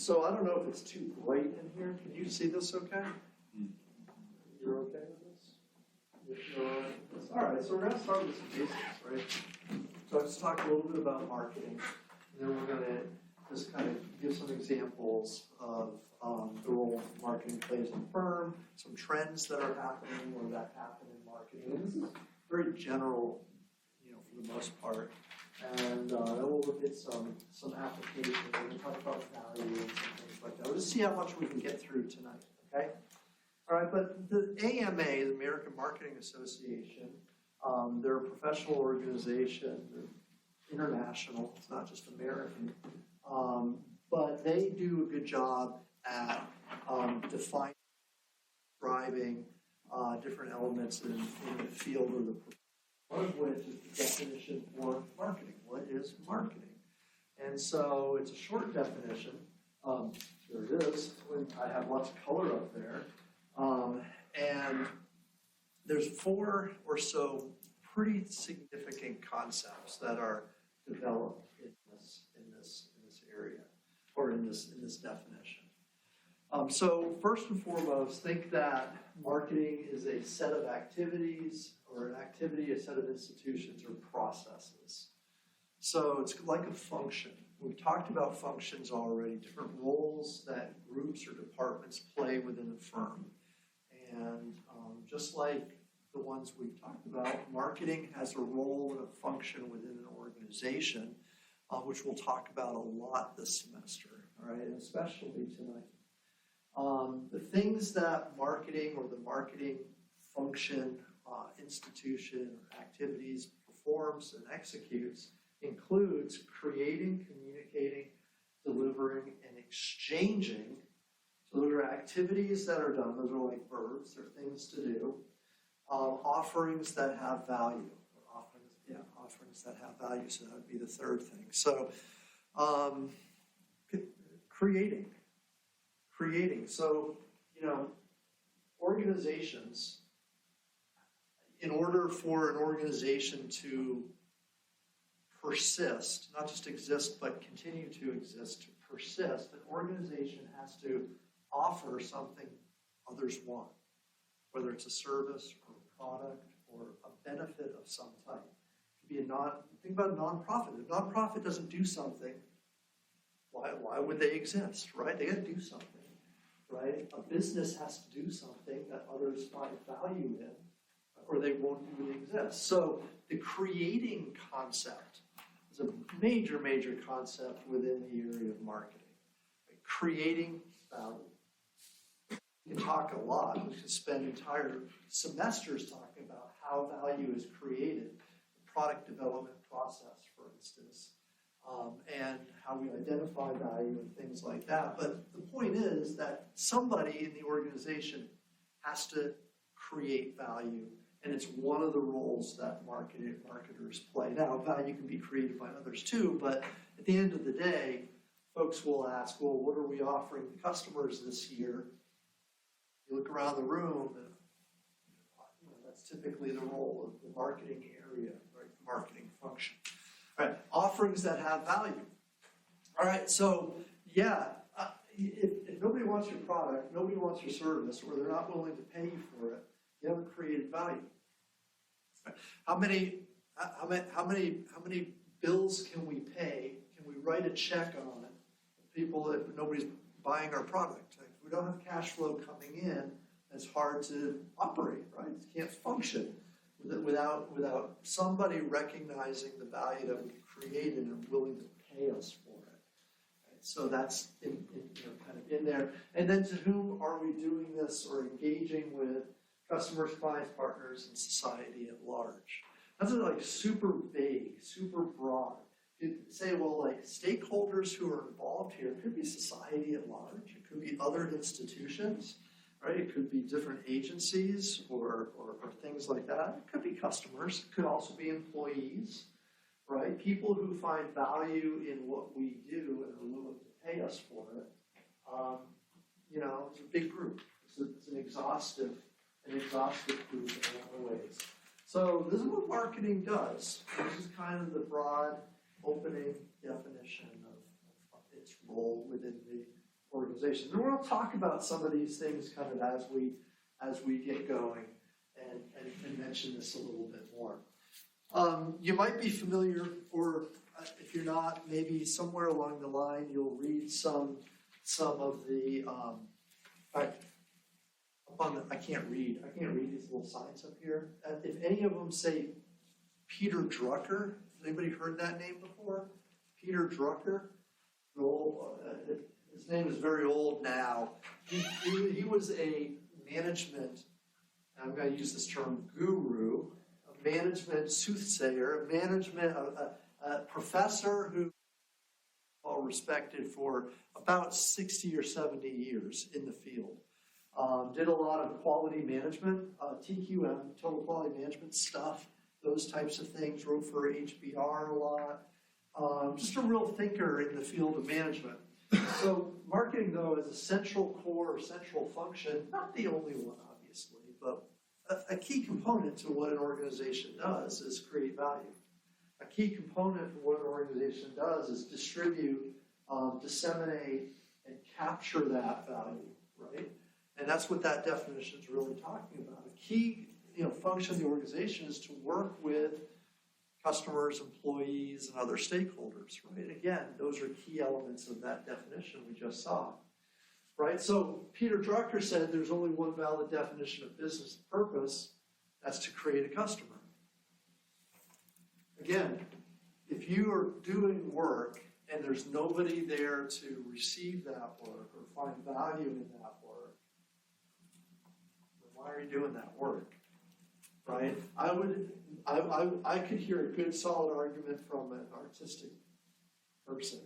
So I don't know if it's too bright in here. Can you see this okay? You're okay with this? All right, so we're going to start with some basics, right? So let's talk a little bit about marketing, and then we're going to just kind of give some examples of the role marketing plays in the firm, some trends that are happening or that happen in marketing. And this is very general, for the most part. And then we'll look at some applications. We're going to talk about value and some things like that. We'll just see how much we can get through tonight, okay? All right, but the AMA, the American Marketing Association, they're a professional organization. They're international. It's not just American. But they do a good job at defining, describing different elements in the field of the one of which is the definition for marketing. What is marketing? And so it's a short definition. Here it is. I have lots of color up there. And there's 4 or so pretty significant concepts that are developed in this area, or in this definition. So first and foremost, think that marketing is a set of activities, or an activity, a set of institutions or processes. So it's like a function. We've talked about functions already, different roles that groups or departments play within a firm. And just like the ones we've talked about, marketing has a role and a function within an organization, which we'll talk about a lot this semester, all right, and especially tonight. The things that marketing or the marketing function, institution, or activities performs and executes includes creating, communicating, delivering, and exchanging. So those are activities that are done. Those are like verbs. They're things to do. Offerings that have value. Offerings that have value. So that would be the third thing. So creating. So, organizations, in order for an organization to persist, not just exist, but continue to exist, to persist, an organization has to offer something others want, whether it's a service or a product or a benefit of some type. It could be think about a nonprofit. If a nonprofit doesn't do something, why would they exist, right? They got to do something, right? A business has to do something that others find value in, or they won't even exist. So the creating concept is a major, major concept within the area of marketing. Right? Creating value. We can talk a lot. We can spend entire semesters talking about how value is created, the product development process, for instance, and how we identify value and things like that. But the point is that somebody in the organization has to create value, and it's one of the roles that marketers play. Now, value can be created by others too, but at the end of the day, folks will ask, well, what are we offering the customers this year? You look around the room, and that's typically the role of the marketing area, right? The marketing function. All right, offerings that have value. All right, so if nobody wants your product, nobody wants your service, or they're not willing to pay you for it, you haven't created value. How many bills can we pay? Can we write a check on it? People, if nobody's buying our product, if we don't have cash flow coming in, it's hard to operate, right? It can't function without somebody recognizing the value that we created and willing to pay us for it. Right? So that's kind of in there. And then to whom are we doing this or engaging with? Customers, clients, partners, and society at large. That's like super vague, super broad. You say, well, like stakeholders who are involved here, it could be society at large. It could be other institutions, right? It could be different agencies or things like that. It could be customers. It could also be employees, right? People who find value in what we do and are willing to pay us for it. It's a big group. It's an exhaustive group in a lot of ways. So this is what marketing does. This is kind of the broad opening definition of its role within organizations. And we're going to talk about some of these things kind of as we get going and mention this a little bit more. You might be familiar, or if you're not, maybe somewhere along the line you'll read some of the. I can't read these little signs up here. If any of them say Peter Drucker, has anybody heard that name before? Peter Drucker. His name is very old now. He was a management, I'm going to use this term, guru, a management soothsayer, a professor who well respected for about 60 or 70 years in the field. Did a lot of quality management, TQM, total quality management stuff, those types of things, wrote for HBR a lot. Just a real thinker in the field of management. So marketing, though, is a central core, central function, not the only one, obviously, but a key component to what an organization does is create value. A key component for what an organization does is distribute, disseminate, and capture that value, right? And that's what that definition is really talking about. A key function of the organization is to work with customers, employees, and other stakeholders, right? Again, those are key elements of that definition we just saw, right? So Peter Drucker said there's only one valid definition of business purpose, that's to create a customer. Again, if you are doing work and there's nobody there to receive that work or find value in that work, then why are you doing that work, right? I could hear a good solid argument from an artistic person,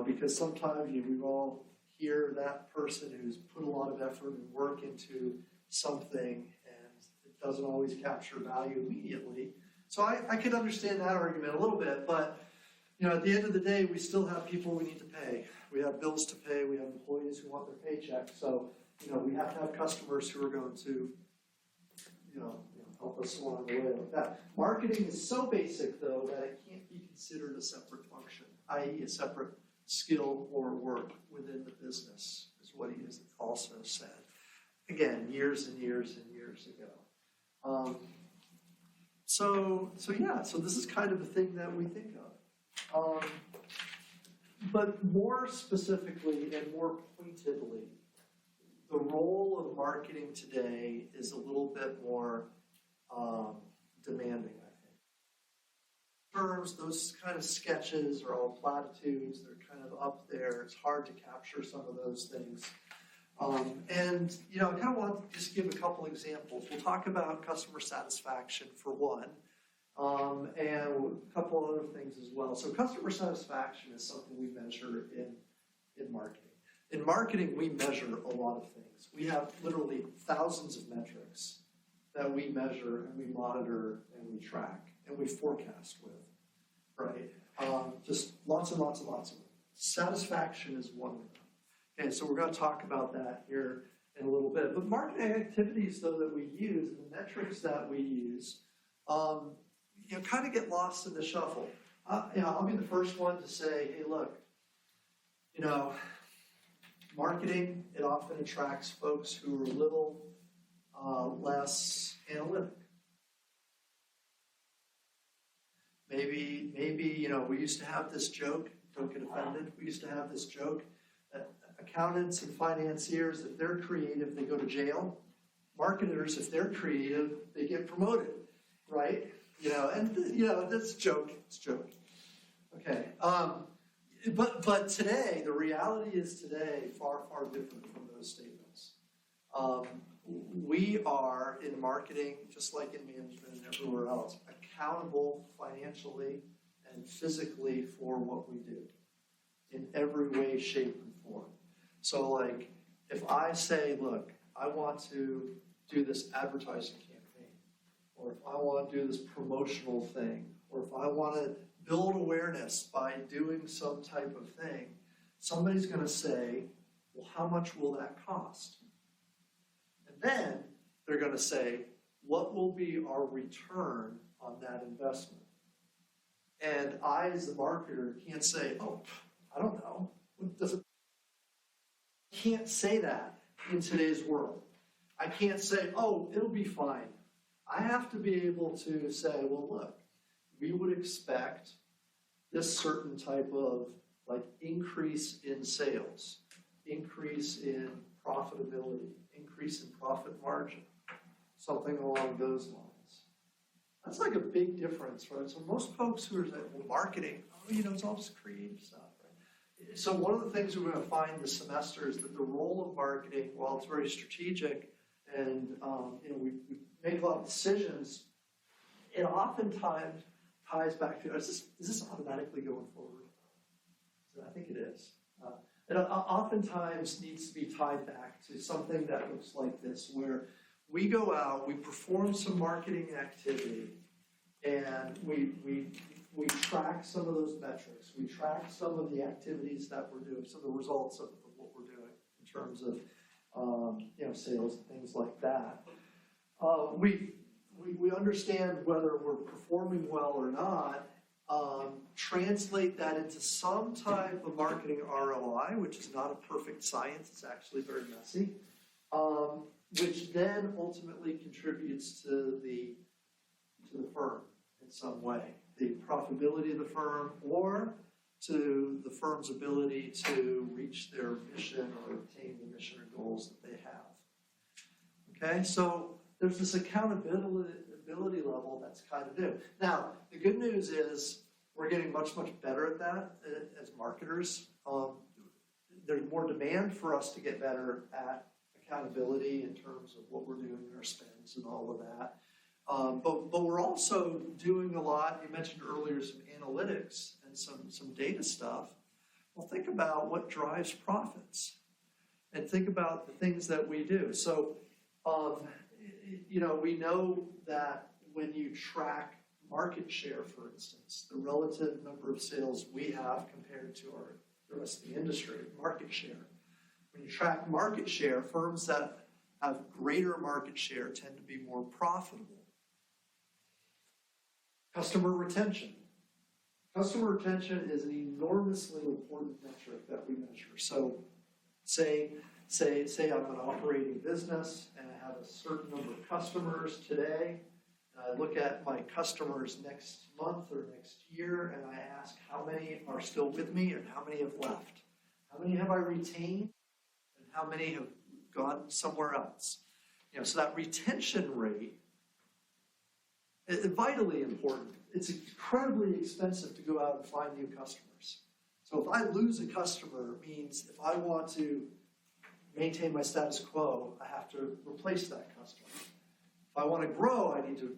because sometimes we all hear that person who's put a lot of effort and work into something and it doesn't always capture value immediately. So I could understand that argument a little bit, but at the end of the day, we still have people we need to pay. We have bills to pay. We have employees who want their paycheck. So we have to have customers who are going to help us along the way like that. Marketing is so basic, though, that it can't be considered a separate function, i.e. a separate skill or work within the business, is what he has also said. Again, years and years and years ago. So this is kind of the thing that we think of. But more specifically and more pointedly, the role of marketing today is a little bit more demanding, I think. Terms, those kind of sketches are all platitudes. They're kind of up there. It's hard to capture some of those things. I kind of want to just give a couple examples. We'll talk about customer satisfaction for one, and a couple other things as well. So customer satisfaction is something we measure in marketing. In marketing, we measure a lot of things. We have literally thousands of metrics that we measure and we monitor and we track and we forecast with, right? Just lots and lots and lots of them. Satisfaction is one of them. Okay, so we're going to talk about that here in a little bit. But marketing activities, though, that we use, and the metrics that we use, kind of get lost in the shuffle. I'll be the first one to say, hey, look, marketing, it often attracts folks who are a little less analytic. Maybe we used to have this joke, don't get offended, we used to have this joke that accountants and financiers, if they're creative, they go to jail. Marketers, if they're creative, they get promoted, right? That's a joke, it's a joke. Okay, but today, the reality is today far, far different from those statements. We are, in marketing, just like in management and everywhere else, accountable financially and physically for what we do in every way, shape, and form. So, if I say, look, I want to do this advertising campaign, or if I want to do this promotional thing, or if I want to build awareness by doing some type of thing, somebody's going to say, well, how much will that cost? And then they're going to say, what will be our return on that investment? And I, as the marketer, can't say, oh, I don't know. can't say that in today's world. I can't say, oh, it'll be fine. I have to be able to say, well, look, we would expect this certain type of like increase in sales, increase in profitability, increase in profit margin, something along those lines. That's like a big difference, right? So most folks who are like, well, marketing, oh, it's all just creative stuff, right? So one of the things we're going to find this semester is that the role of marketing, while it's very strategic and we make a lot of decisions, it oftentimes ties back to, is this automatically going forward? So I think it is. It oftentimes needs to be tied back to something that looks like this, where we go out, we perform some marketing activity, and we track some of those metrics. We track some of the activities that we're doing, some of the results of what we're doing in terms of sales and things like that. We understand whether we're performing well or not, translate that into some type of marketing ROI, which is not a perfect science, it's actually very messy, which then ultimately contributes to the firm in some way, the profitability of the firm or to the firm's ability to reach their mission or obtain the mission or goals that they have. Okay, so there's this accountability level that's kind of new. Now, the good news is we're getting much, much better at that as marketers. There's more demand for us to get better at accountability in terms of what we're doing in our spends and all of that. But we're also doing a lot, you mentioned earlier some analytics and some data stuff. Well, think about what drives profits and think about the things that we do. So, we know that when you track market share, for instance, the relative number of sales we have compared to the rest of the industry, market share. When you track market share, firms that have greater market share tend to be more profitable. Customer retention. Customer retention is an enormously important metric that we measure. So say I'm an operating business and I have a certain number of customers today. And I look at my customers next month or next year and I ask how many are still with me and how many have left. How many have I retained and how many have gone somewhere else? So that retention rate is vitally important. It's incredibly expensive to go out and find new customers. So if I lose a customer, it means if I want to maintain my status quo, I have to replace that customer. If I want to grow, I need to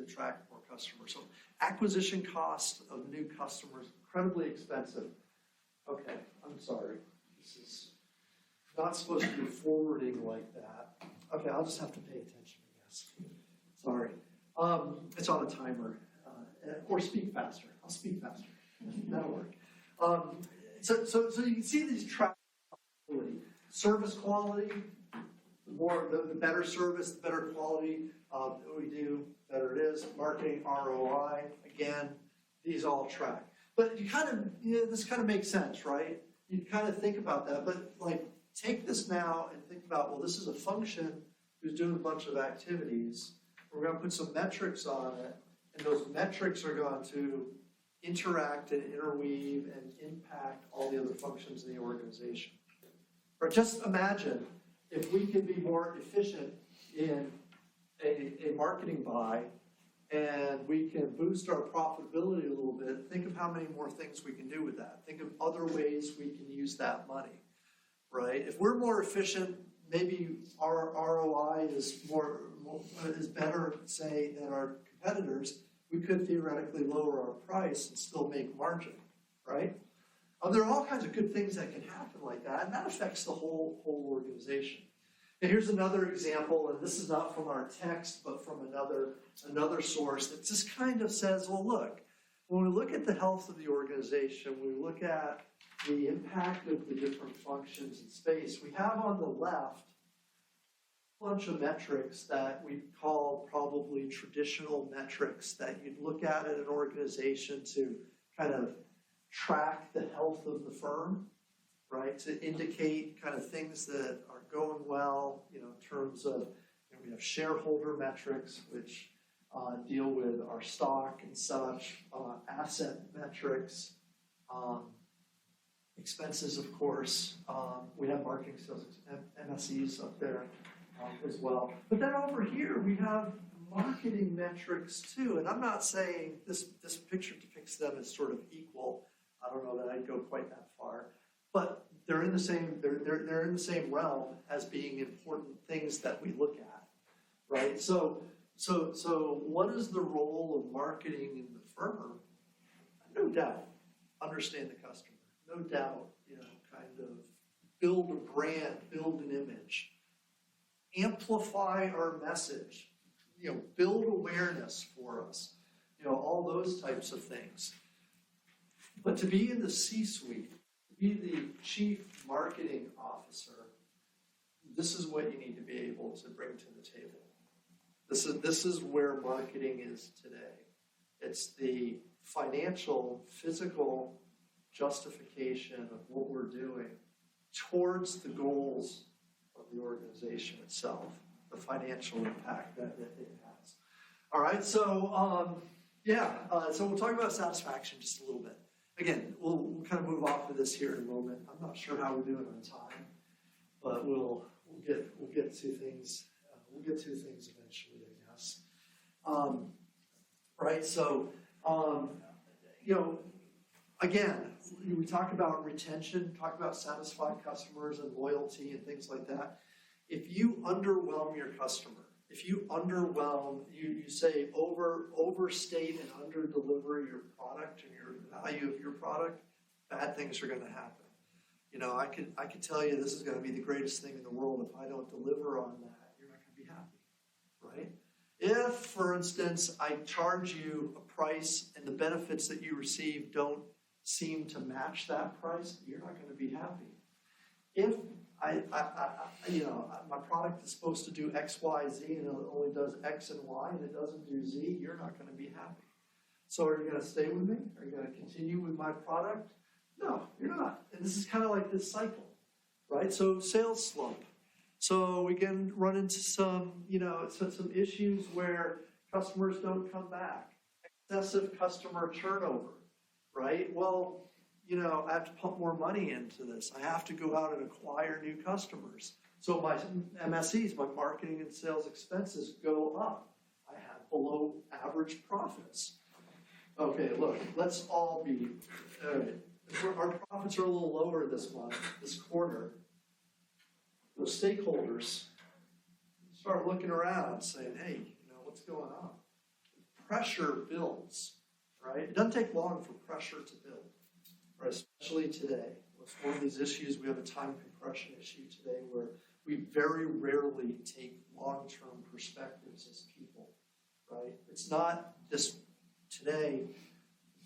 attract more customers. So acquisition cost of new customers, incredibly expensive. Okay, I'm sorry. This is not supposed to be forwarding like that. Okay, I'll just have to pay attention, I guess. Sorry. It's on a timer. Or speak faster. I'll speak faster. That'll work. So you can see these tracks. Service quality, the better service, the better quality that we do, better it is. Marketing ROI, again, these all track. But this kind of makes sense, right? You kind of think about that, but take this now and think about, well, this is a function who's doing a bunch of activities. We're going to put some metrics on it, and those metrics are going to interact and interweave and impact all the other functions in the organization. Or just imagine if we could be more efficient in a marketing buy and we can boost our profitability a little bit, think of how many more things we can do with that. Think of other ways we can use that money, right? If we're more efficient, maybe our ROI is better, say, than our competitors. We could theoretically lower our price and still make margin, right? There are all kinds of good things that can happen like that, and that affects the whole organization. And here's another example, and this is not from our text, but from another source that just kind of says, well, look, when we look at the health of the organization, we look at the impact of the different functions in space, we have on the left a bunch of metrics that we call probably traditional metrics that you'd look at in an organization to kind of track the health of the firm, right? To indicate kind of things that are going well, in terms of, we have shareholder metrics, which deal with our stock and such, asset metrics, expenses, of course. We have marketing sales, MSEs up there as well. But then over here, we have marketing metrics too. And I'm not saying this picture depicts them as sort of equal. I don't know that I'd go quite that far. But they're in the same, they're in the same realm as being important things that we look at, right? So what is the role of marketing in the firm? No doubt, understand the customer. No doubt, kind of build a brand, build an image, amplify our message, build awareness for us, all those types of things. But to be in the C-suite, to be the chief marketing officer, this is what you need to be able to bring to the table. This is where marketing is today. It's the financial, physical justification of what we're doing towards the goals of the organization itself, the financial impact that it has. All right, so so we'll talk about satisfaction just a little bit. Again, we'll kind of move off of this here in a moment. I'm not sure how we're doing on time, but we'll get to things. We'll get to things eventually, I guess. Right, so again, we talk about retention, talk about satisfied customers and loyalty and things like that. If you underwhelm your customer, if you underwhelm, you say overstate and underdeliver your product and your value of your product, bad things are going to happen. I could tell you this is going to be the greatest thing in the world. If I don't deliver on that, you're not going to be happy, right? If, for instance, I charge you a price and the benefits that you receive don't seem to match that price, you're not going to be happy. If my product is supposed to do X, Y, Z, and it only does X and Y, and it doesn't do Z, you're not going to be happy. So are you going to stay with me? Are you going to continue with my product? No, you're not. And this is kind of like this cycle, right? So sales slump. So we can run into some issues where customers don't come back. Excessive customer turnover, right? Well, I have to pump more money into this. I have to go out and acquire new customers. So my MSEs, my marketing and sales expenses go up. I have below average profits. Okay, look, let's all be, our profits are a little lower this month, this quarter. Those stakeholders start looking around saying, hey, what's going on? Pressure builds, right? It doesn't take long for pressure to build. Right, especially today. It's one of these issues, we have a time compression issue today where we very rarely take long-term perspectives as people, right? It's not this today,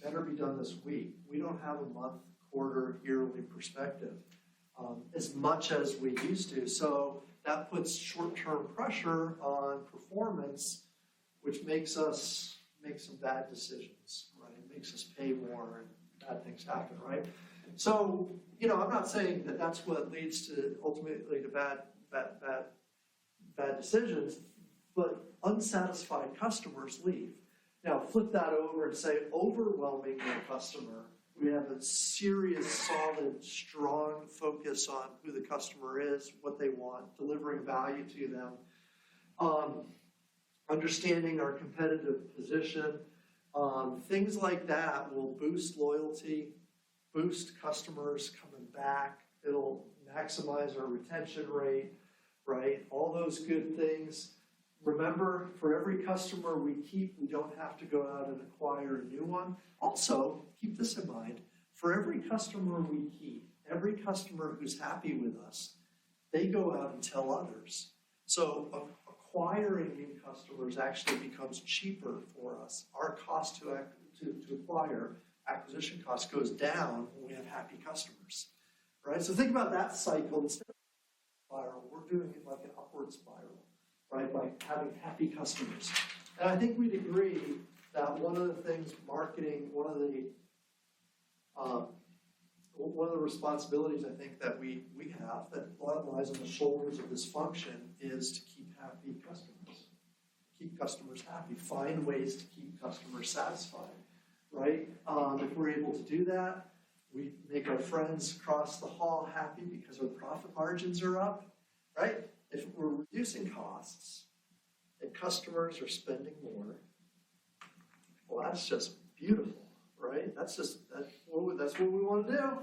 better be done this week. We don't have a month, quarter, yearly perspective as much as we used to. So that puts short-term pressure on performance, which makes us make some bad decisions, right? It makes us pay more and bad things happen, right? So, I'm not saying that that's what leads to ultimately to bad decisions, but unsatisfied customers leave. Now, flip that over and say overwhelming your customer. We have a serious, solid, strong focus on who the customer is, what they want, delivering value to them, understanding our competitive position. Things like that will boost loyalty, boost customers coming back. It'll maximize our retention rate, right? All those good things. Remember, for every customer we keep, we don't have to go out and acquire a new one. Also, keep this in mind, for every customer we keep, every customer who's happy with us, they go out and tell others. So acquiring new customers actually becomes cheaper for us. Our cost to acquire, acquisition cost, goes down when we have happy customers, right? So think about that cycle. Instead of a spiral, we're doing it like an upward spiral, right? By having happy customers. And I think we'd agree that one of the things marketing, one one of the responsibilities I think that we have that lies on the shoulders of this function is to keep happy customers. Keep customers happy. Find ways to keep customers satisfied, right? If we're able to do that, we make our friends across the hall happy because our profit margins are up, right? If we're reducing costs and customers are spending more, well, that's just beautiful, right? That's what we want to do.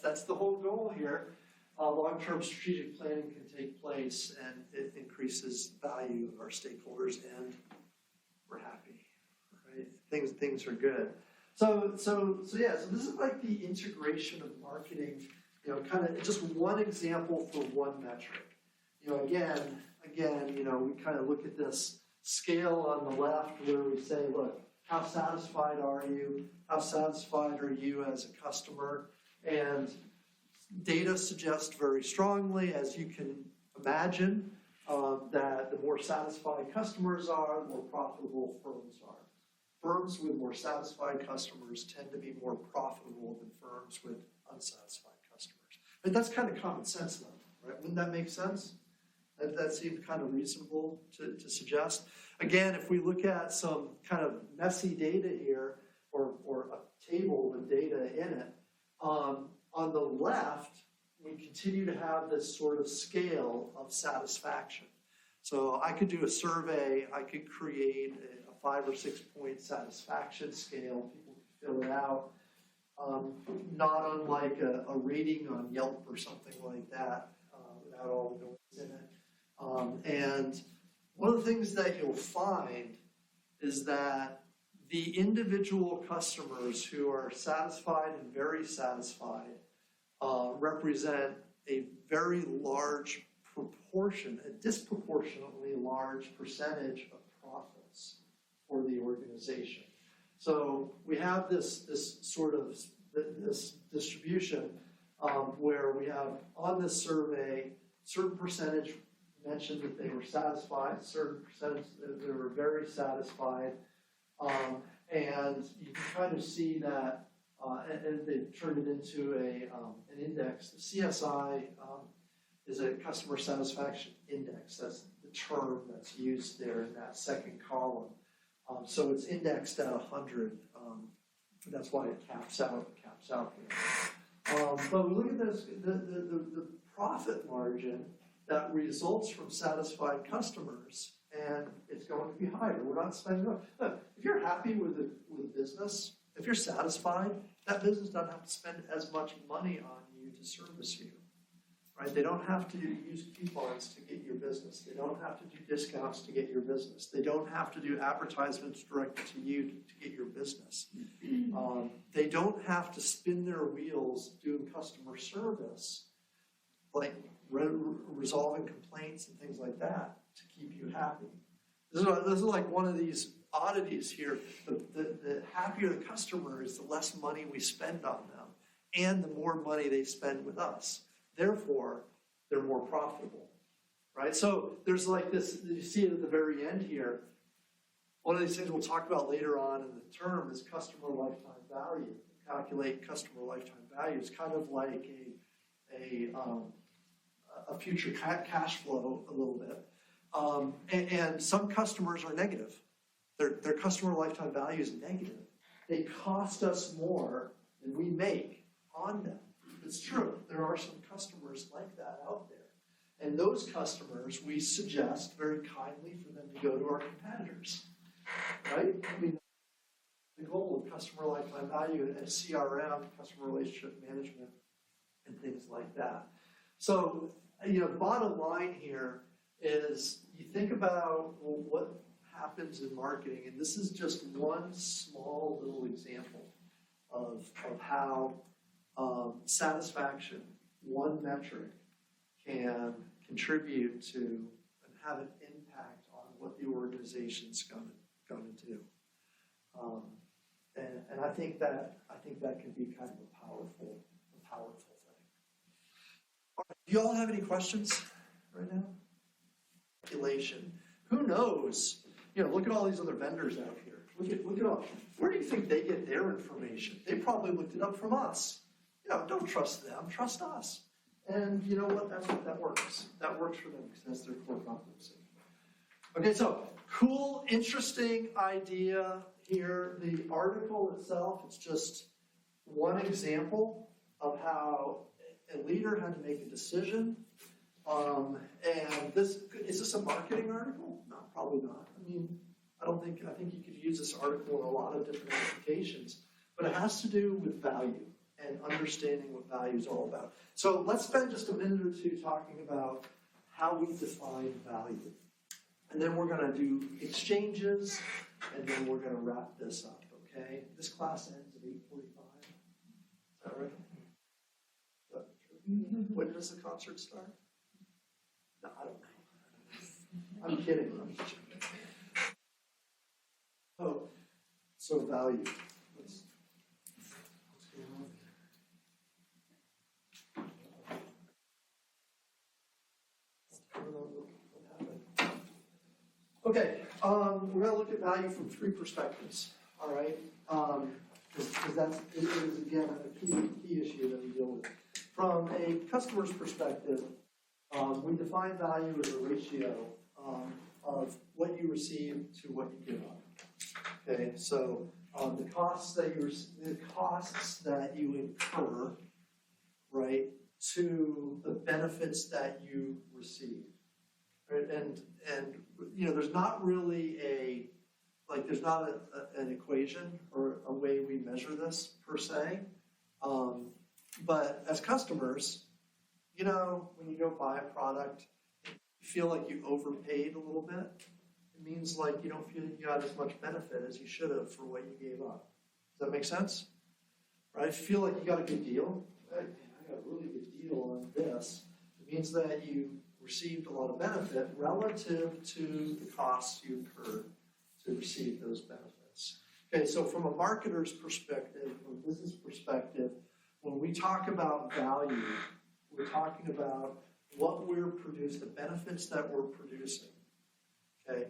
That's the whole goal here. Long-term strategic planning can take place, and it increases value of our stakeholders, and we're happy, right? Things are good. So this is like the integration of marketing. Kind of just one example for one metric. Again, we kind of look at this scale on the left where we say, look, how satisfied are you? How satisfied are you as a customer? And data suggests very strongly, as you can imagine, that the more satisfied customers are, the more profitable firms are. Firms with more satisfied customers tend to be more profitable than firms with unsatisfied customers. But that's kind of common sense, though, right? Wouldn't that make sense? That seems kind of reasonable to suggest. Again, if we look at some kind of messy data here, or a table with data in it, on the left, we continue to have this sort of scale of satisfaction. So I could do a survey, I could create a 5 or 6 point satisfaction scale, people could fill it out, not unlike a rating on Yelp or something like that, without all the noise in it. And one of the things that you'll find is that the individual customers who are satisfied and very satisfied represent a very large proportion, a disproportionately large percentage of profits for the organization. So we have this distribution where we have on this survey, certain percentage mentioned that they were satisfied, certain percentage that they were very satisfied, and you can kind of see that, and they turned it into an index. The CSI is a customer satisfaction index. That's the term that's used there in that second column. So it's indexed at 100. That's why it caps out here. But we look at this, the profit margin that results from satisfied customers, and it's going to be higher. We're not spending more. Look, if you're happy with the business, if you're satisfied, that business doesn't have to spend as much money on you to service you, right? They don't have to use coupons to get your business. They don't have to do discounts to get your business. They don't have to do advertisements directed to you to get your business. They don't have to spin their wheels doing customer service, like resolving complaints and things like that, to keep you happy. This is like one of these oddities here. The happier the customer is, the less money we spend on them, and the more money they spend with us. Therefore, they're more profitable, right? So there's like this, you see it at the very end here. One of these things we'll talk about later on in the term is customer lifetime value. Calculate customer lifetime value. It's kind of like a future cash flow a little bit. And some customers are negative. Their customer lifetime value is negative. They cost us more than we make on them. It's true. There are some customers like that out there. And those customers, we suggest very kindly for them to go to our competitors, right? I mean, the goal of customer lifetime value and CRM, customer relationship management, and things like that. So, bottom line here is you think about what happens in marketing, and this is just one small little example of how satisfaction, one metric, can contribute to and have an impact on what the organization's going to do. And I think that can be kind of a powerful thing. All right, do you all have any questions right now? Speculation. Who knows? Look at all these other vendors out here. Look at all. Where do you think they get their information? They probably looked it up from us. don't trust them, trust us. And you know what? That's what that works. That works for them because that's their core competency. Okay, so cool, interesting idea here. The article itself, it's just one example of how a leader had to make a decision. And is this a marketing article? No, probably not. I think you could use this article in a lot of different applications, but it has to do with value and understanding what value is all about. So let's spend just a minute or two talking about how we define value. And then we're going to do exchanges, and then we're going to wrap this up, okay? This class ends at 8:45. Is that right? Is that true? When does the concert start? No, I don't know. I'm kidding. So value. What's going on there? Okay, we're going to look at value from three perspectives, all right? Because it is, again, a key issue that we deal with. From a customer's perspective, we define value as a ratio of what you receive to what you give up. Okay, so the costs that you incur, right, to the benefits that you receive, right? And there's not really there's not an equation or a way we measure this per se, but as customers, when you go buy a product, you feel like you overpaid a little bit. It means like you don't feel you got as much benefit as you should have for what you gave up. Does that make sense? Right? If you feel like you got a good deal, I got a really good deal on this, it means that you received a lot of benefit relative to the costs you incurred to receive those benefits. Okay, so from a marketer's perspective, from a business perspective, when we talk about value, we're talking about what we're producing, the benefits that we're producing. Okay.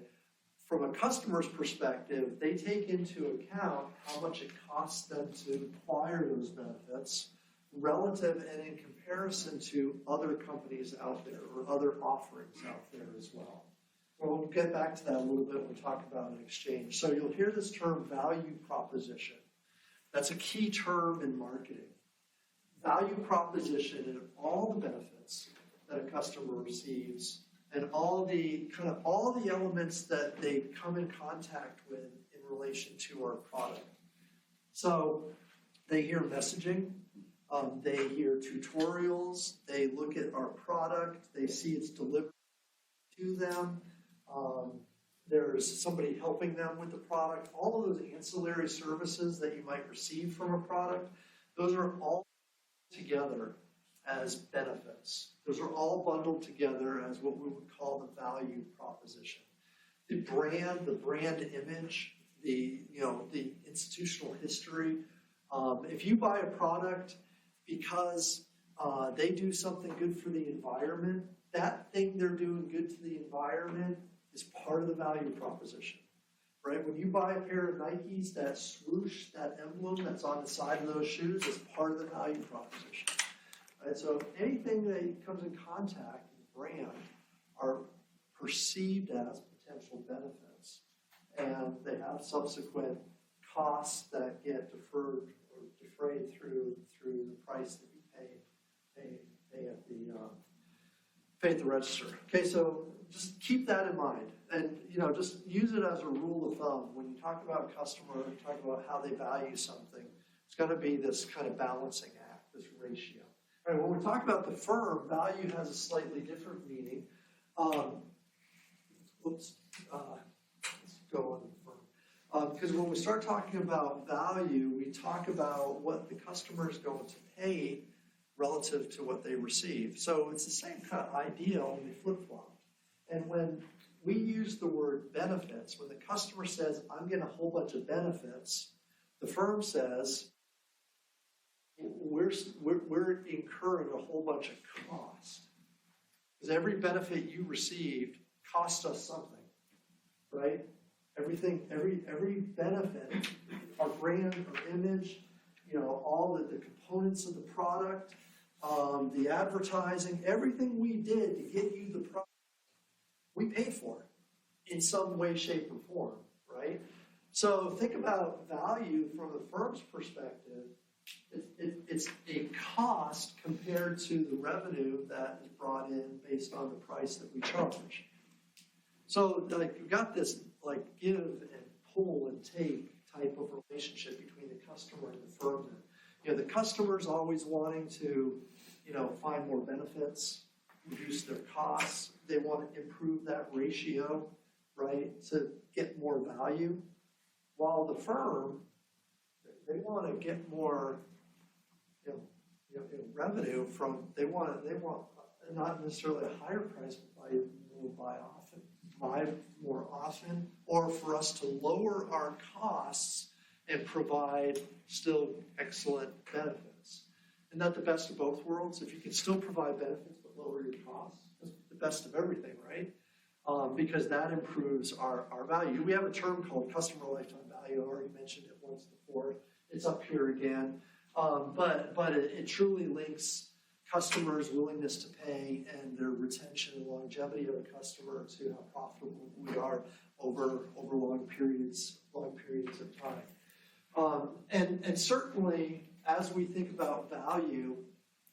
From a customer's perspective, they take into account how much it costs them to acquire those benefits relative and in comparison to other companies out there or other offerings out there as well. Well, we'll get back to that a little bit when we talk about an exchange. So you'll hear this term value proposition. That's a key term in marketing. Value proposition and all the benefits that a customer receives and all the elements that they come in contact with in relation to our product. So they hear messaging, they hear tutorials, they look at our product, they see it's delivered to them, there's somebody helping them with the product. All of those ancillary services that you might receive from a product, those are all together as benefits. Those are all bundled together as what we would call the value proposition. The brand image, the institutional history. If you buy a product because they do something good for the environment, that thing they're doing good to the environment is part of the value proposition. Right? When you buy a pair of Nikes, that swoosh, that emblem that's on the side of those shoes is part of the value proposition. Right? So anything that comes in contact with the brand are perceived as potential benefits. And they have subsequent costs that get deferred or defrayed through the price that you pay at the register. Okay, so just keep that in mind. And, just use it as a rule of thumb. When you talk about a customer, you talk about how they value something, it's got to be this kind of balancing act, this ratio. All right, when we talk about the firm, value has a slightly different meaning. Let's go on the firm. Because when we start talking about value, we talk about what the customer is going to pay relative to what they receive. So it's the same kind of idea, only flip-flopped. And when we use the word benefits, when the customer says, I'm getting a whole bunch of benefits, the firm says, we're incurring a whole bunch of cost. Because every benefit you received cost us something, right? Every benefit, our brand, our image, all the components of the product, the advertising, everything we did to get you the product, we paid for it in some way, shape, or form, right? So think about value from the firm's perspective. It's a cost compared to the revenue that is brought in based on the price that we charge. So you've got this give and pull and take type of relationship between the customer and the firm. The customer's always wanting to, find more benefits, reduce their costs. They want to improve that ratio, right, to get more value. While the firm, they want to get more, revenue from. They want not necessarily a higher price, but buy more often, or for us to lower our costs and provide still excellent benefits. Isn't that the best of both worlds? If you can still provide benefits but lower your costs, that's the best of everything, right? Because that improves our value. We have a term called customer lifetime value. I already mentioned it once before. It's up here again. But it truly links customers' willingness to pay and their retention and longevity of a customer to how profitable we are over long periods of time. And certainly, as we think about value,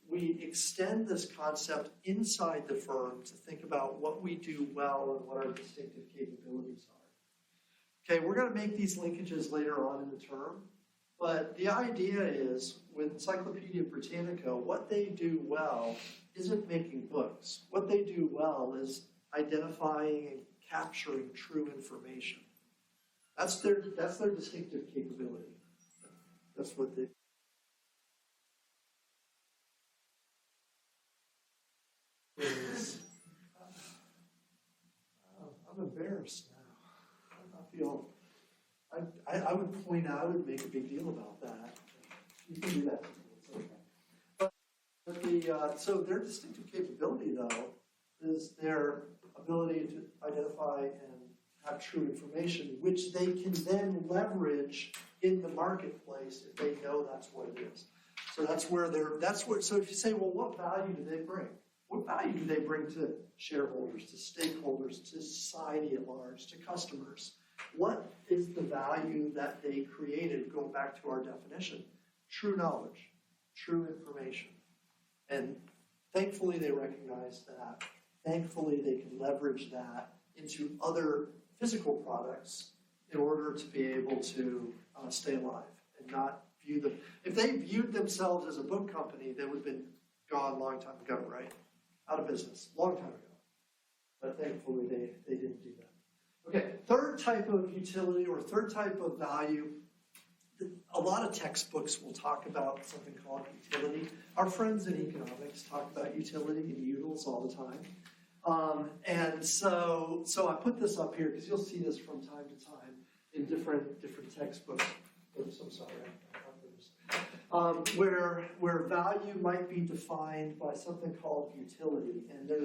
we extend this concept inside the firm to think about what we do well and what our distinctive capabilities are. Okay, we're going to make these linkages later on in the term, but the idea is, with Encyclopedia Britannica, what they do well isn't making books. What they do well is identifying and capturing true information. That's their distinctive capability. That's what they. I'm embarrassed now. I would point out and make a big deal about that. You can do that. It's okay. So their distinctive capability, though, is their ability to identify and have true information, which they can then leverage in the marketplace if they know that's what it is. So so if you say, well, what value do they bring? What value do they bring to shareholders, to stakeholders, to society at large, to customers? What is the value that they created? Going back to our definition, true knowledge, true information. And thankfully they recognize that. Thankfully they can leverage that into other physical products in order to be able to stay alive and not view them. If they viewed themselves as a book company, they would have been gone a long time ago, right? Out of business, long time ago. But thankfully they didn't do that. Okay, third type of utility or third type of value. A lot of textbooks will talk about something called utility. Our friends in economics talk about utility and utils all the time. And so I put this up here because you'll see this from time to time in different textbooks. Oops, I'm sorry. Where value might be defined by something called utility. And there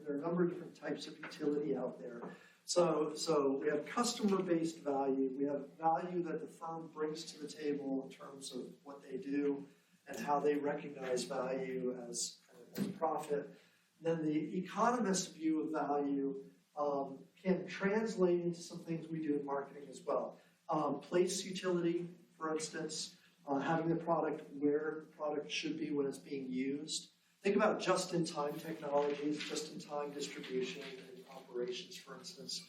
are a number of different types of utility out there. So we have customer-based value. We have value that the firm brings to the table in terms of what they do and how they recognize value as profit. Then the economist view of value can translate into some things we do in marketing as well. Place utility, for instance, having the product where the product should be when it's being used. Think about just-in-time technologies, just-in-time distribution and operations, for instance.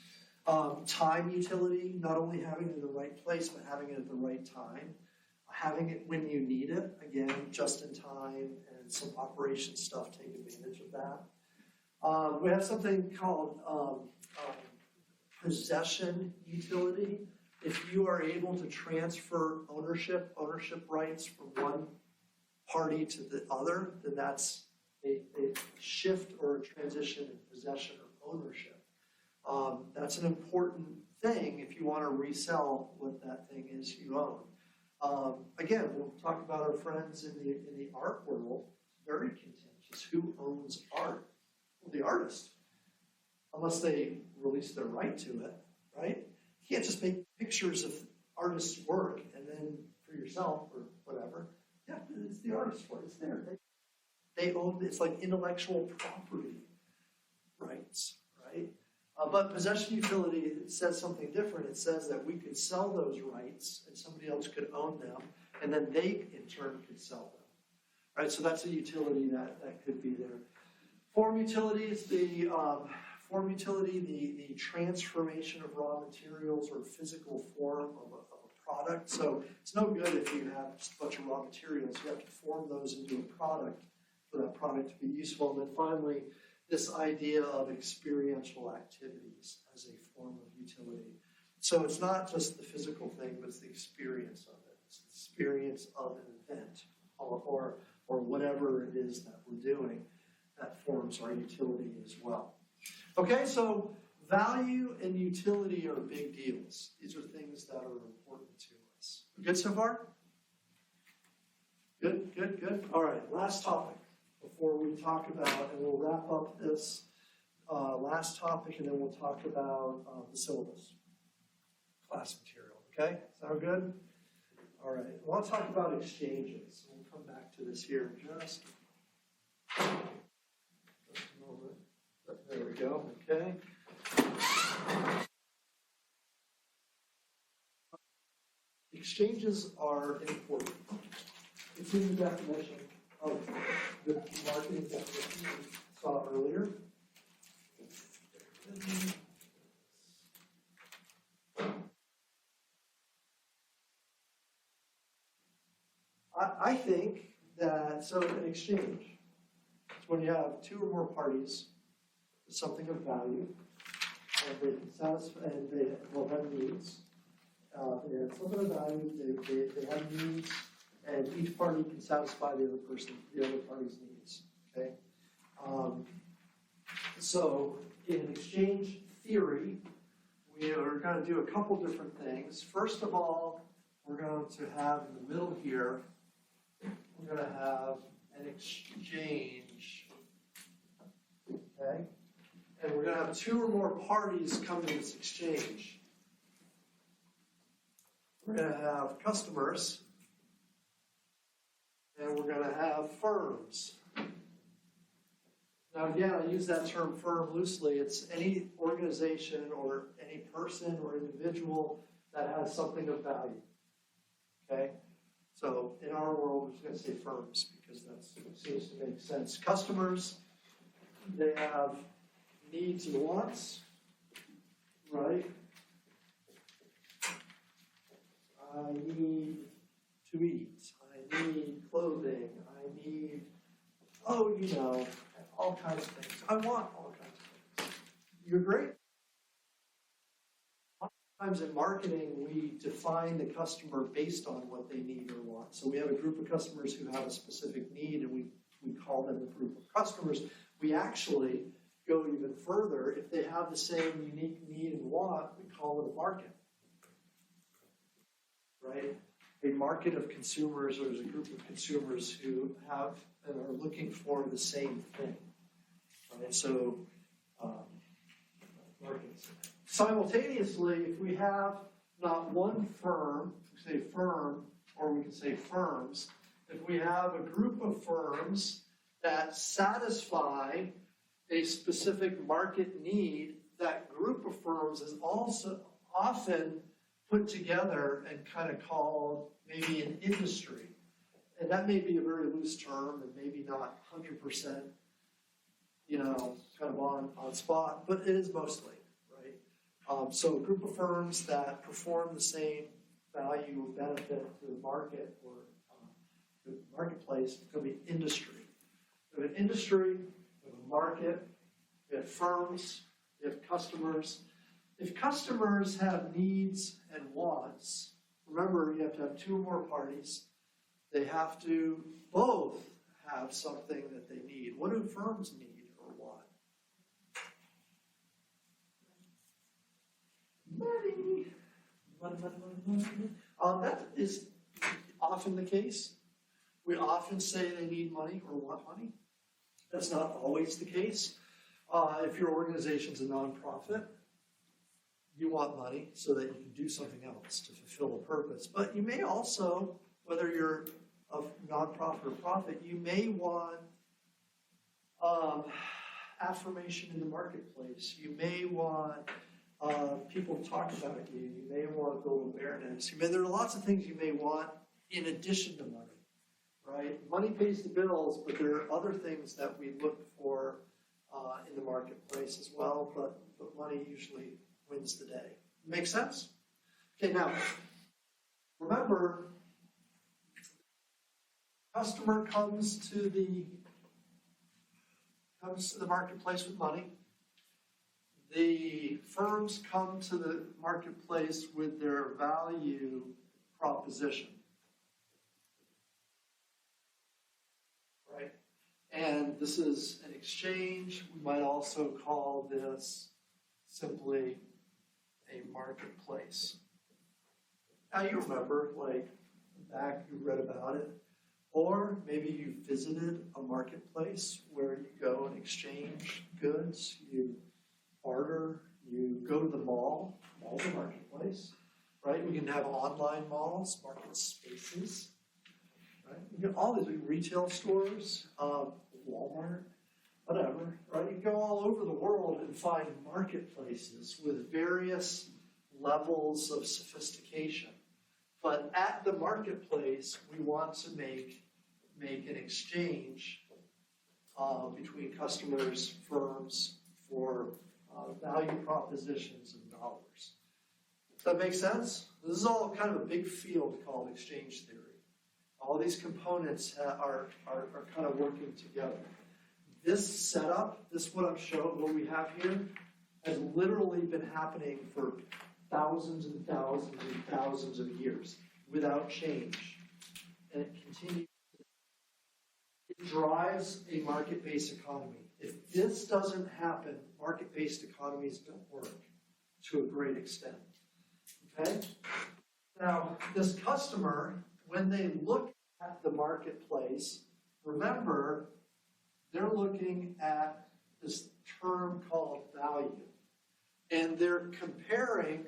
Time utility, not only having it in the right place, but having it at the right time. Having it when you need it, again, just in time, and some operation stuff take advantage of that. We have something called possession utility. If you are able to transfer ownership rights from one party to the other, then that's a shift or a transition in possession or ownership. That's an important thing if you want to resell what that thing is you own. Again, we'll talk about our friends in the art world. It's very contentious. Who owns art? Well, the artist, unless they release their right to it, right? You can't just make pictures of artists' work and then for yourself or whatever. Yeah, it's the artist for it. It's there. They own, it's like intellectual property rights, right? But possession utility, it says something different. It says that we could sell those rights and somebody else could own them, and then they in turn could sell them. Right, so that's a utility that could be there. Form utility is the transformation of raw materials or physical form of a product. So it's no good if you have just a bunch of raw materials. You have to form those into a product for that product to be useful. And then finally, this idea of experiential activities as a form of utility. So it's not just the physical thing, but it's the experience of it. It's the experience of an event or whatever it is that we're doing that forms our utility as well. Okay, so value and utility are big deals. These are things that are important to us. Good so far? Good, good, good. All right, last topic before we talk about, and we'll wrap up this last topic, and then we'll talk about the syllabus, class material. Okay, sound good? All right, I want to talk about exchanges. We'll come back to this here in just a moment. There we go, okay. Exchanges are important. It's in the definition of the marketing definition we saw earlier. I think that, so an exchange, it's when you have two or more parties with something of value, and they can satisfy, and they will have needs. They have something of value, they have needs, and each party can satisfy the other party's needs. Okay? So in exchange theory, we are going to do a couple different things. First of all, we're going to have in the middle here, we're going to have an exchange. Okay? And we're going to have two or more parties come to this exchange. We're going to have customers, and we're going to have firms. Now again, I use that term firm loosely. It's any organization or any person or individual that has something of value. Okay? So in our world, we're just going to say firms because that seems to make sense. Customers, they have needs and wants, right? I need to eat. I need clothing. I need, all kinds of things. I want all kinds of things. You agree? Sometimes in marketing, we define the customer based on what they need or want. So we have a group of customers who have a specific need, and we call them a group of customers. We actually go even further. If they have the same unique need and want, we call it a market. Right? A market of consumers, or there's a group of consumers who have and are looking for the same thing. Right? So, markets. Simultaneously, if we have not one firm, we say firm, or we can say firms, if we have a group of firms that satisfy a specific market need, that group of firms is also often put together and kind of called maybe an industry. And that may be a very loose term and maybe not 100%, kind of on spot, but it is mostly, right? So a group of firms that perform the same value or benefit to the market or the marketplace, it's going to be industry. We have an industry, we have a market, we have firms, we have customers. If customers have needs and wants, remember you have to have two or more parties. They have to both have something that they need. What do firms need or want? Money. That is often the case. We often say they need money or want money. That's not always the case. If your organization's a nonprofit, you want money so that you can do something else to fulfill a purpose. But you may also, whether you're of nonprofit or profit, you may want affirmation in the marketplace. You may want people to talk about you. You may want to build awareness. There are lots of things you may want in addition to money, right? Money pays the bills, but there are other things that we look for in the marketplace as well, but money usually wins the day. Make sense? Okay, now, remember, customer comes to the marketplace with money. The firms come to the marketplace with their value proposition. Right? And this is an exchange. We might also call this simply a marketplace. Now you remember, like, back you read about it. Or maybe you visited a marketplace where you go and exchange goods, you barter, you go to the mall. Mall's a marketplace, right? We can have online malls, market spaces, right? You get all these retail stores, Walmart, whatever, right? You go all over the world and find marketplaces with various levels of sophistication. But at the marketplace, we want to make an exchange between customers, firms, for value propositions and dollars. Does that make sense? This is all kind of a big field called exchange theory. All these components are kind of working together. This setup, what we have here, has literally been happening for thousands and thousands and thousands of years without change. And it continues. It drives a market-based economy. If this doesn't happen, market-based economies don't work to a great extent. Okay? Now, this customer, when they look at the marketplace, remember, they're looking at this term called value. And they're comparing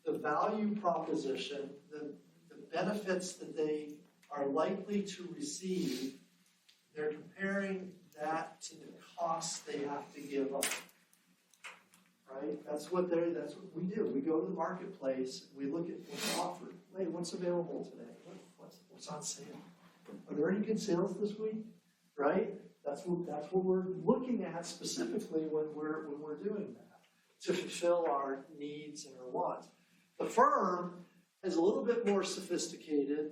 the value proposition, the benefits that they are likely to receive, they're comparing that to the costs they have to give up. Right? That's what we do. We go to the marketplace, we look at what's offered. Hey, what's available today? What's on sale? Are there any good sales this week? Right? That's what we're looking at specifically when we're doing that, to fulfill our needs and our wants. The firm is a little bit more sophisticated,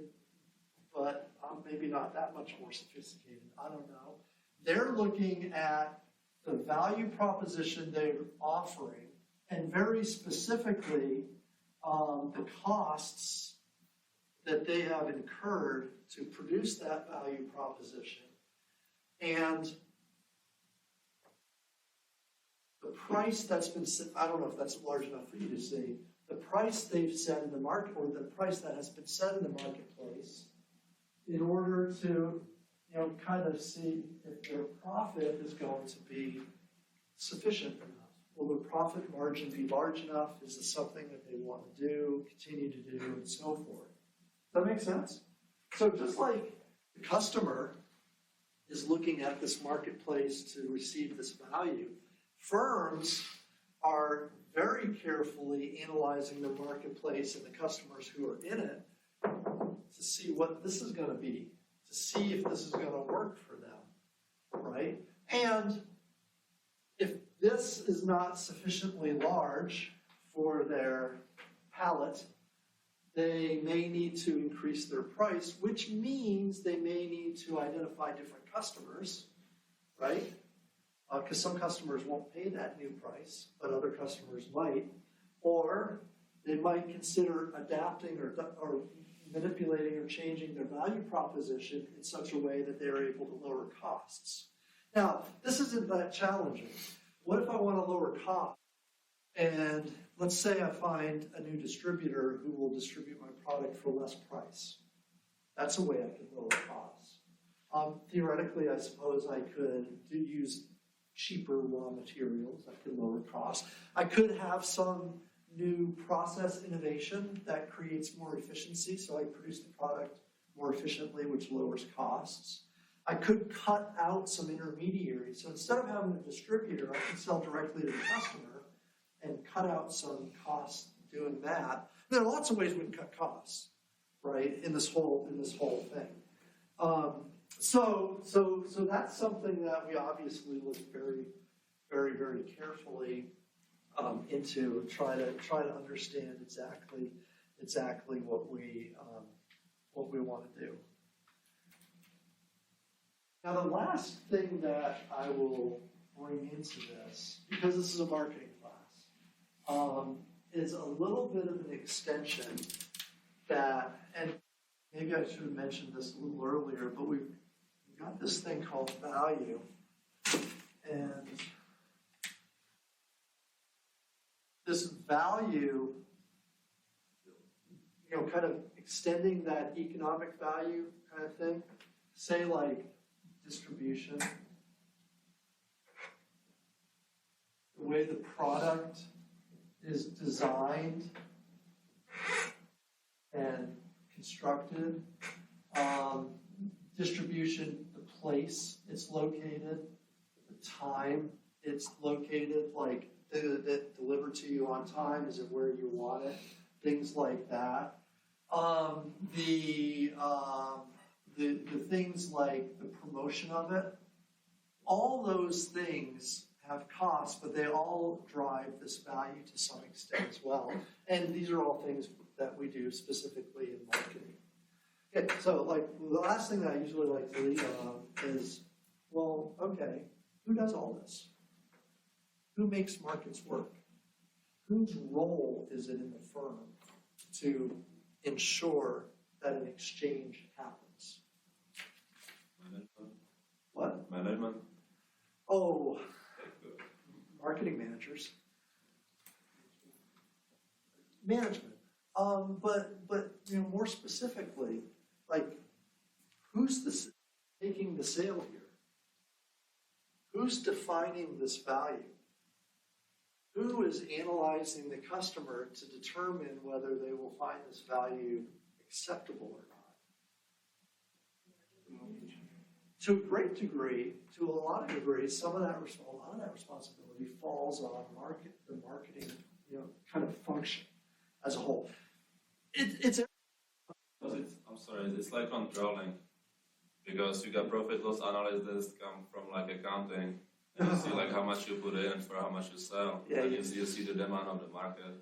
but maybe not that much more sophisticated. I don't know. They're looking at the value proposition they're offering, and very specifically the costs that they have incurred to produce that value proposition, and the price that's been set. I don't know if that's large enough for you to see. The price they've set in the market, or the price that has been set in the marketplace, in order to, kind of see if their profit is going to be sufficient enough. Will their profit margin be large enough? Is this something that they want to do, continue to do, and so forth? Does that make sense? So just like the customer is looking at this marketplace to receive this value, firms are very carefully analyzing the marketplace and the customers who are in it to see what this is going to be, to see if this is going to work for them, right? And if this is not sufficiently large for their palate, they may need to increase their price, which means they may need to identify different customers, right? Because some customers won't pay that new price, but other customers might. Or they might consider adapting or manipulating or changing their value proposition in such a way that they're able to lower costs. Now, this isn't that challenging. What if I want to lower costs? And let's say I find a new distributor who will distribute my product for less price. That's a way I could lower costs. Theoretically, I suppose I could use cheaper raw materials. I could lower costs. I could have some new process innovation that creates more efficiency, so I produce the product more efficiently, which lowers costs. I could cut out some intermediaries. So instead of having a distributor, I could sell directly to the customer and cut out some costs doing that. There are lots of ways we can cut costs, right, in this whole thing. So that's something that we obviously look very, very, very carefully into, try to understand exactly what we want to do. Now, the last thing that I will bring into this, because this is a marketing class, is a little bit of an extension that, and maybe I should have mentioned this a little earlier, but we've got this thing called value, and this value, kind of extending that economic value kind of thing, say like distribution, the way the product is designed and constructed, distribution, the place it's located, the time it's located, like did it deliver to you on time? Is it where you want it? Things like that. The things like the promotion of it, all those things have costs, but they all drive this value to some extent as well. And these are all things that we do specifically in marketing. Okay, so like the last thing that I usually like to lead on is, well, okay, who does all this? Who makes markets work? Whose role is it in the firm to ensure that an exchange happens? Management. What? Management. Oh, marketing managers. Management. But more specifically, like, who's taking the sale here? Who's defining this value? Who is analyzing the customer to determine whether they will find this value acceptable or not? To a great degree, to a lot of degrees, a lot of that responsibility falls on the marketing, kind of function as a whole. I'm sorry, it's like controlling, because you got profit loss analysis come from like accounting, and you see like how much you put in for how much you sell, Yeah, and you see the demand of the market.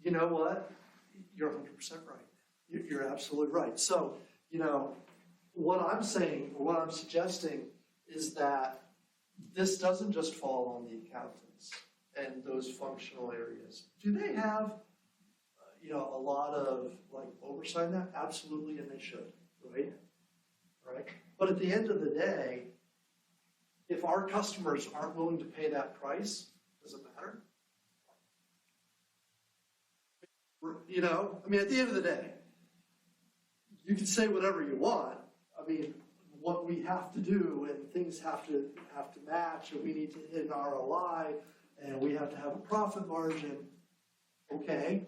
You know what? You're 100% right. You're absolutely right. So, what I'm saying, or what I'm suggesting, is that this doesn't just fall on the accountants and those functional areas. Do they have, a lot of like oversight in that? Absolutely, and they should, right? Right. But at the end of the day, if our customers aren't willing to pay that price, does it matter? At the end of the day, you can say whatever you want. What we have to do, and things have to match, and we need to hit an ROI, and we have to have a profit margin. Okay,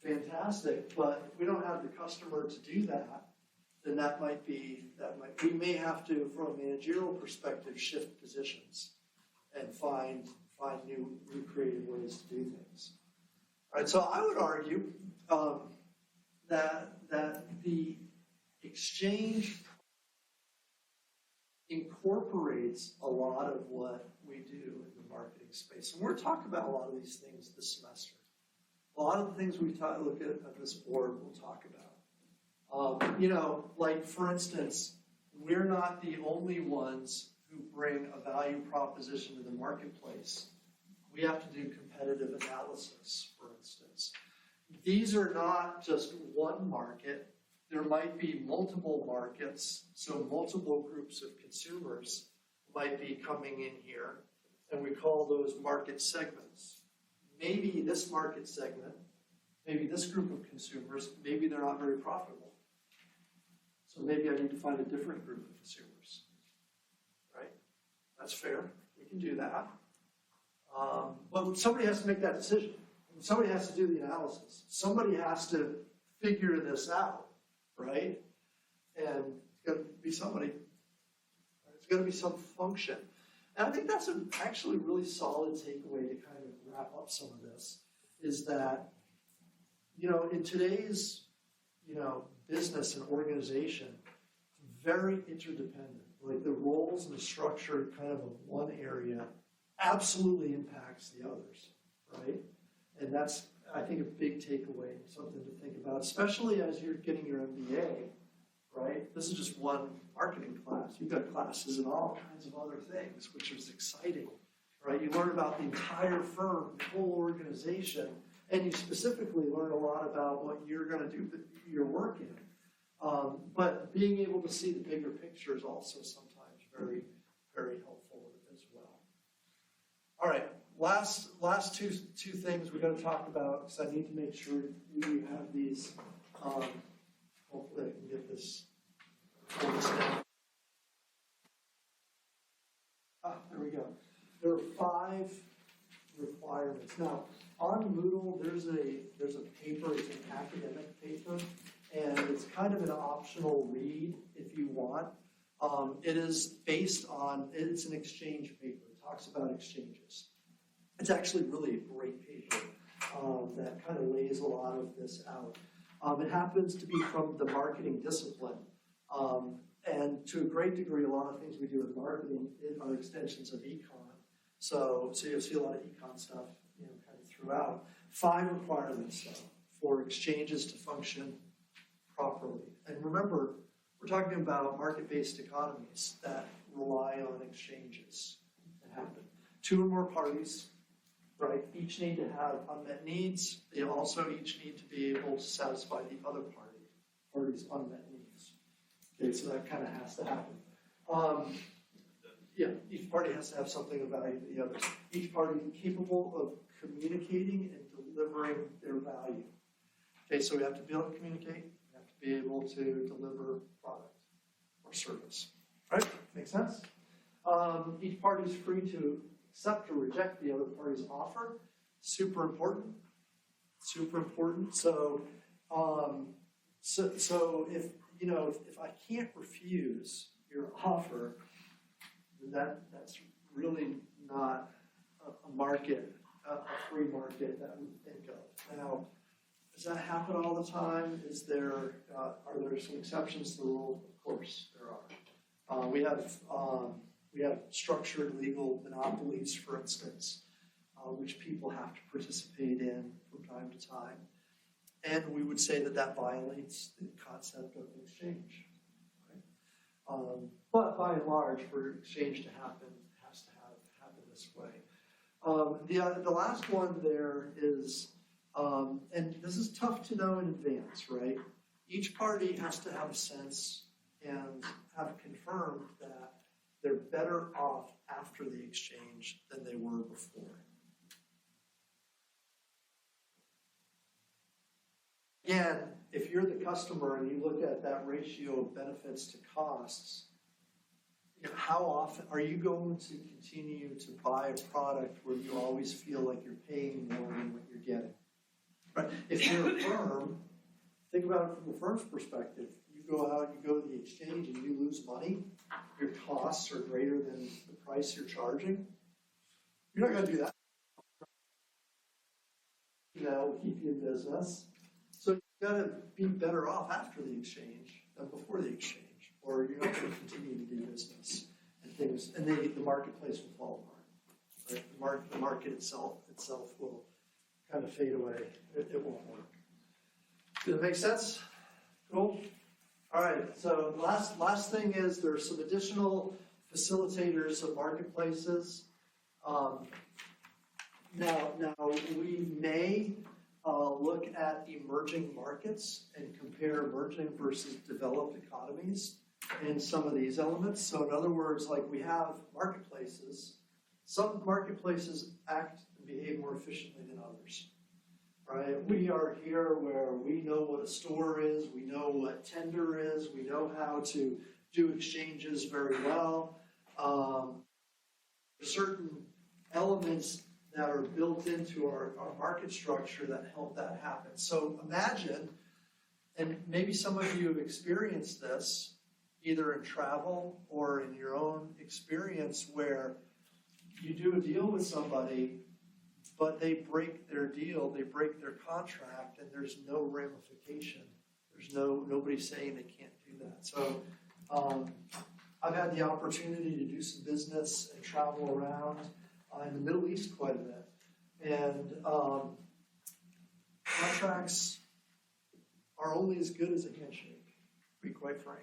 fantastic. But if we don't have the customer to do that, then we may have to, from a managerial perspective, shift positions and find new creative ways to do things. All right, so I would argue that the exchange incorporates a lot of what we do in the marketing space. And we're talking about a lot of these things this semester. A lot of the things we look at this board, we'll talk about. Like for instance, we're not the only ones who bring a value proposition to the marketplace. We have to do competitive analysis, for instance. These are not just one market. There might be multiple markets, so multiple groups of consumers might be coming in here, and we call those market segments. Maybe this market segment, maybe this group of consumers, maybe they're not very profitable. So maybe I need to find a different group of consumers, right? That's fair. We can do that. But somebody has to make that decision. Somebody has to do the analysis. Somebody has to figure this out, right? and it's got to be somebody. It's got to be some function. And I think that's actually really solid takeaway to kind of wrap up some of this, is that, in today's, business and organization, it's very interdependent. Like the roles and the structure kind of one area absolutely impacts the others, right? And that's, I think, a big takeaway, something to think about, especially as you're getting your MBA, right? This is just one marketing class. You've got classes in all kinds of other things, which is exciting, right? You learn about the entire firm, the whole organization, and you specifically learn a lot about what you're going to do your work in. But being able to see the bigger picture is also sometimes very, very helpful as well. All right, last two things we're going to talk about, because I need to make sure you have these. Hopefully I can get this. There we go. There are 5 requirements. Now, on Moodle, there's a paper, it's an academic paper, and it's kind of an optional read if you want. It is based on, it's an exchange paper. It talks about exchanges. It's actually really a great paper that kind of lays a lot of this out. It happens to be from the marketing discipline. And to a great degree, a lot of things we do in marketing are extensions of econ. So you'll see a lot of econ stuff, kind of throughout. 5 requirements for exchanges to function properly. And remember, we're talking about market-based economies that rely on exchanges that happen. 2 or more parties, right, each need to have unmet needs. They also each need to be able to satisfy the other party's unmet needs. Okay, so that kind of has to happen. Each party has to have something of value to the others. Each party is capable of communicating and delivering their value. Okay, so we have to be able to communicate. We have to be able to deliver product or service. Right? Make sense? Each party is free to accept or reject the other party's offer. Super important. Super important. So if if I can't refuse your offer, then that's really not a market, a free market that we think of. Now, does that happen all the time? Are there some exceptions to the rule? Of course, there are. We have structured legal monopolies, for instance, which people have to participate in from time to time. And we would say that violates the concept of exchange. Right? But by and large, for exchange to happen, it has to happen this way. The last one there is, and this is tough to know in advance, right? Each party has to have a sense and have confirmed that they're better off after the exchange than they were before. Again, if you're the customer and you look at that ratio of benefits to costs, how often are you going to continue to buy a product where you always feel like you're paying more than what you're getting? Right? If you're a firm, think about it from the firm's perspective. You go out, you go to the exchange, and you lose money. Your costs are greater than the price you're charging. You're not going to do that. Will keep you in business. So you've got to be better off after the exchange than before the exchange, or you're not going to continue to do business and things, and the marketplace will fall apart. Right? The market itself will kind of fade away. It won't work. Does that make sense? Cool. All right. So last thing is there are some additional facilitators of marketplaces. Now we may look at emerging markets and compare emerging versus developed economies in some of these elements. So in other words, like we have marketplaces. Some marketplaces act and behave more efficiently than others. Right? We are here where we know what a store is, we know what tender is, we know how to do exchanges very well. Certain elements that are built into our market structure that help that happen. So imagine And maybe some of you have experienced this, either in travel or in your own experience, where you do a deal with somebody, but they break their deal, they break their contract, and there's no ramification. There's nobody saying they can't do that. So I've had the opportunity to do some business and travel around in the Middle East quite a bit. And contracts are only as good as a handshake, to be quite frank.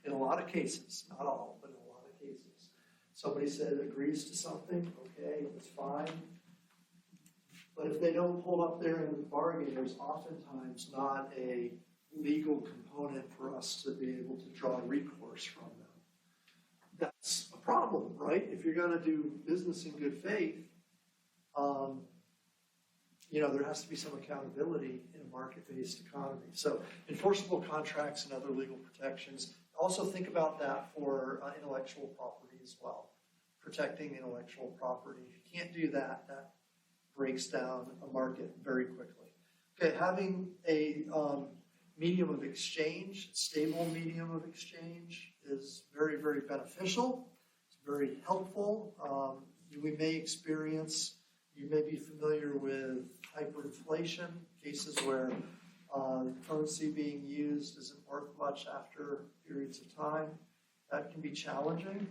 In a lot of cases, not all, but in a lot of cases. Somebody agrees to something, okay, it's fine. But if they don't hold up their end of the bargain, there's oftentimes not a legal component for us to be able to draw recourse from them. That's a problem, right? If you're going to do business in good faith, there has to be some accountability in a market-based economy. So enforceable contracts and other legal protections. Also think about that for intellectual property as well. Protecting intellectual property. If you can't do that, that breaks down a market very quickly. Okay, having a medium of exchange, stable medium of exchange is very, very beneficial. It's very helpful. You may be familiar with hyperinflation, cases where currency being used isn't worth much after periods of time. That can be challenging.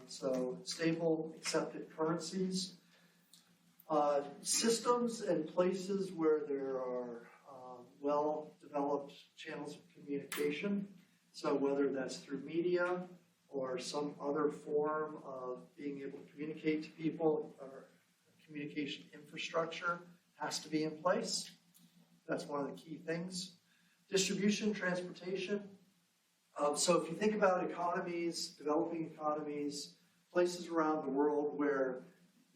So stable, accepted currencies. Systems and places where there are well-developed channels of communication. So whether that's through media or some other form of being able to communicate to people, or communication infrastructure has to be in place. That's one of the key things. Distribution, transportation. So if you think about economies, developing economies, places around the world where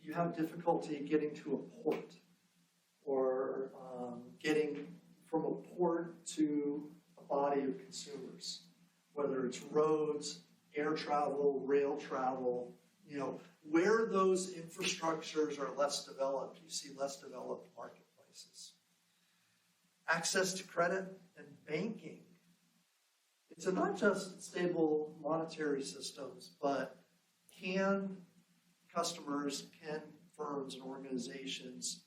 you have difficulty getting to a port or getting from a port to a body of consumers, whether it's roads, air travel, rail travel, where those infrastructures are less developed, you see less developed marketplaces. Access to credit and banking. It's not just stable monetary systems, but can firms and organizations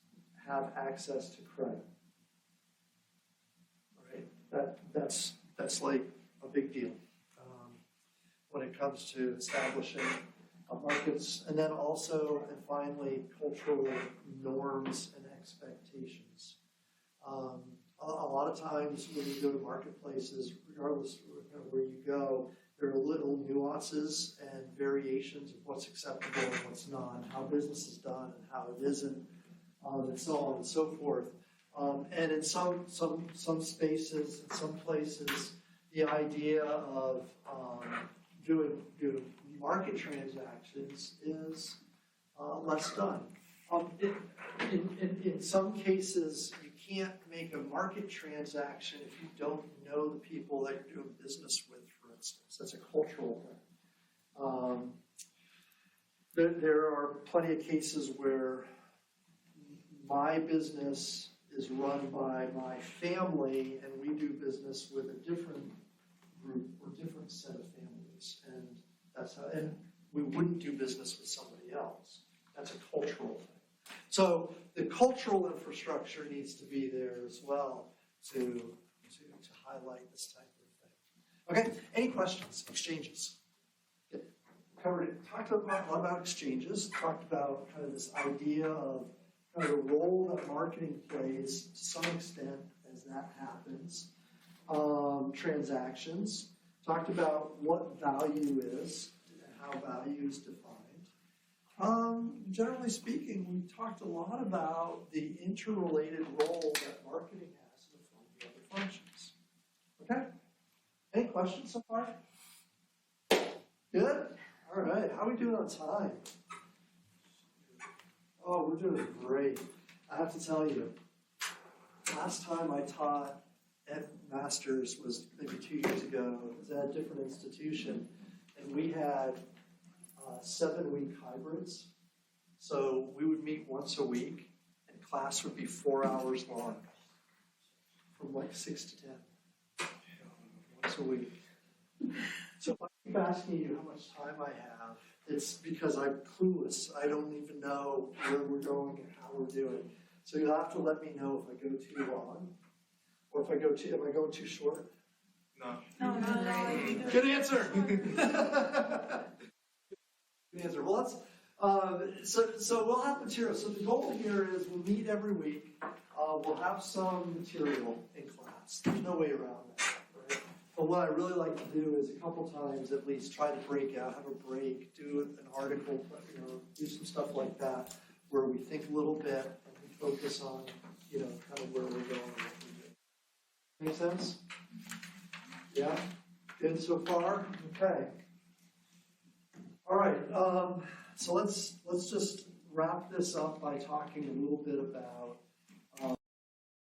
have access to credit? Right? That's like a big deal when it comes to establishing markets, and then also, and finally, cultural norms and expectations. A lot of times when you go to marketplaces, regardless of where you go, there are little nuances and variations of what's acceptable and what's not, and how business is done and how it isn't, and so on and so forth. And in some spaces, in some places, the idea of doing market transactions is less done. In some cases, you can't make a market transaction if you don't know the people that you're doing business with, for instance. That's a cultural thing. There are plenty of cases where my business is run by my family, and we do business with a different group or different set of families, and that's how. And we wouldn't do business with somebody else. That's a cultural thing. So the cultural infrastructure needs to be there as well to highlight this type of thing. Okay, any questions? Exchanges. Covered it. Talked a lot about exchanges. Talked about kind of this idea of kind of the role that marketing plays to some extent as that happens. Transactions. Talked about what value is and how value is defined. Generally speaking, we talked a lot about the interrelated role that marketing has in the other functions. Okay? Any questions so far? Good? All right. How are we doing on time? Oh, we're doing great. I have to tell you, last time I taught at Masters was maybe 2 years ago. It was at a different institution, and we had 7-week hybrids. So we would meet once a week, and class would be 4 hours long, from like 6 to 10. a week. So if I keep asking you how much time I have, it's because I'm clueless. I don't even know where we're going and how we're doing. So you'll have to let me know if I go too long, or if I go too, am I going too short? No. No. Good answer. Good answer. Well, so we'll have material. So the goal here is we'll meet every week. We'll have some material in class. There's no way around that, right? But what I really like to do is a couple times at least try to break out, have a break, do an article, do some stuff like that, where we think a little bit and we focus on, kind of where we're going and what we're doing. Make sense? Yeah? Good so far? Okay. All right. So let's just wrap this up by talking a little bit about